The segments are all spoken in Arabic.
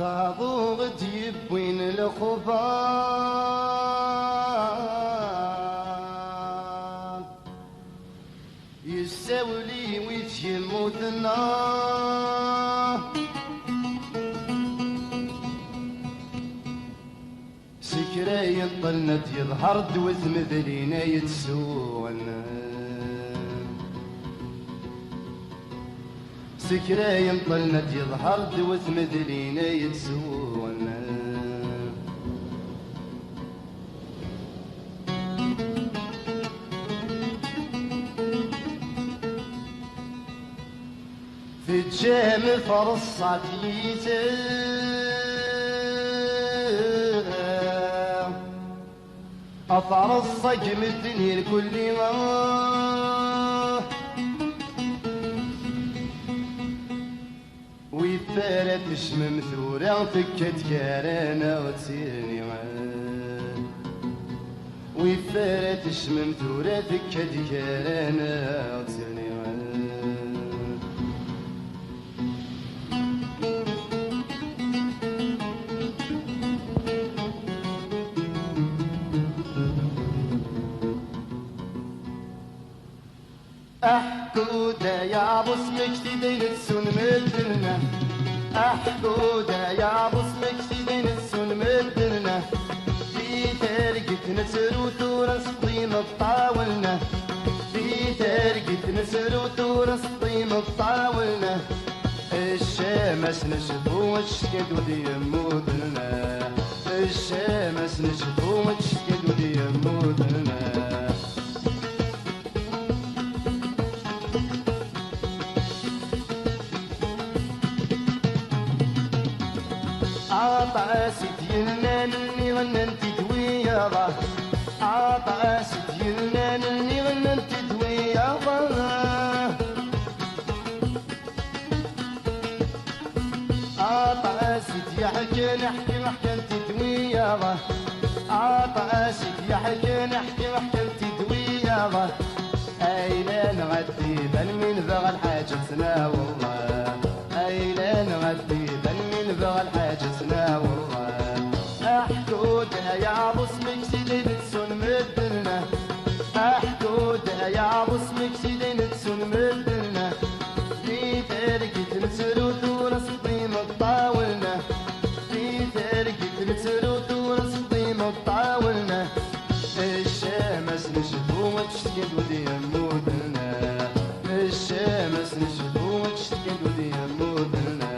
صابوغ تيبوين الخفان يساولي ويت يموتنا سكراي طلنت يظهر دوث مثلينا يتسونا سكراي طلنت يظهر دوث مثلينا يتسونا في الجام فرصات أفرص صقم الدنيا الكل ما ويفارت شمم ثورة فكت كارانا وتسيرني ويفارت شمم ثورة فكت كارانا وتسيرني أحكودا يا بصمك تدين السن مدلنا أحكودا يا بصمك تدين السن مدلنا في ترقة نسر وتورس طيم بطاولنا في ترقة نسر وتورس طيم بطاولنا الشمس نشفو وتشكد ودي يمودلنا الشمس نشفو وتشكد ودي يمودلنا عطا ستيلنا نني غننت دويضة عطا ستيلنا نني غننت دويضة عطا ستي حكي نحكي وحكنت دويضة عطا ستي حكي نحكي وحكنت دويضة أيلان غدي بل من بغى الحاجة سنا والله أيلان غدي بل من بغى الحاجة سنا والله أحكودها يا بصمك سيدين تسون مدلنا أحكودها يا بصمك سيدين تسون مدلنا في تركة نسر وتورس طيم بطاولنا في تركة نسر وتورس طيم بطاولنا الشمس نشفو وتشتكد ودي يمودلنا الشمس نشفو وتشتكد ودي يمودلنا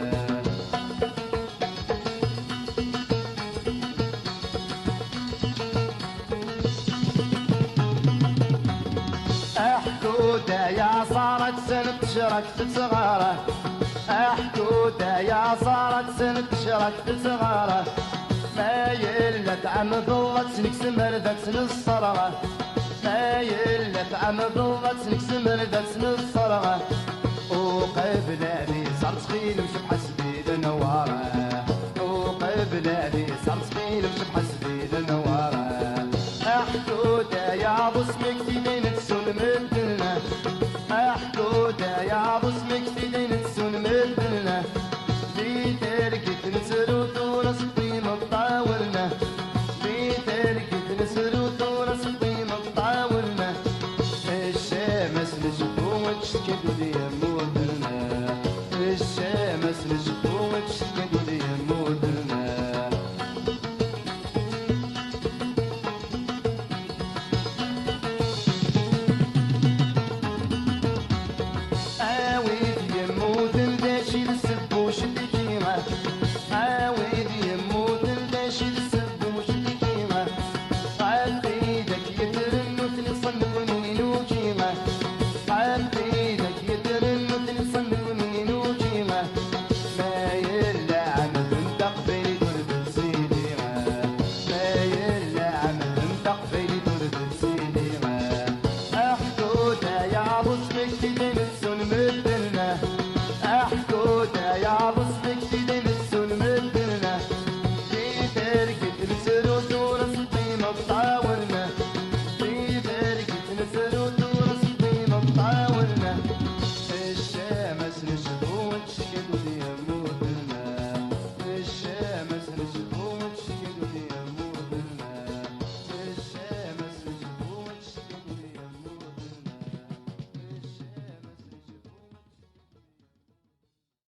أحكودا يا صارت سنة شركت صغارة أحكودا يا صارت سنة شركت صغارة ما يلت عم ظلت سنكس مردت نصرغة ما يلت عم ظلت سنكس مردت نصرغة وقبل أبي صرت خيل مش بحسبي لنوارة وقبل أبي صرت خيل مش بحسبي لنوارة أحكودا يا بصمك تدين تسون مدلنا أحكودا يا بصمك تدين تسون مدلنا في تركة نسر وتورس طيم بطاولنا في تركة نسر وتورس طيم بطاولنا الشمس نشفو وتشكد ودي يمودلنا الشمس نشفو وتشكد ودي يمودلنا عاود يموت الداشي السب وشد كيما عاود يموت الداشي السب وشد كيما عالبيدك يترنو تنصن ومنينو كيما عالبيدك يترنو تنصن ومنينو كيما ما يلا عمل انت قبيلي درب سيدي ما يلا عمل انت قبيلي درب سيدي أحكودا يا بصمك تدين تسون مدلنا أحكودا يا بصمك تدين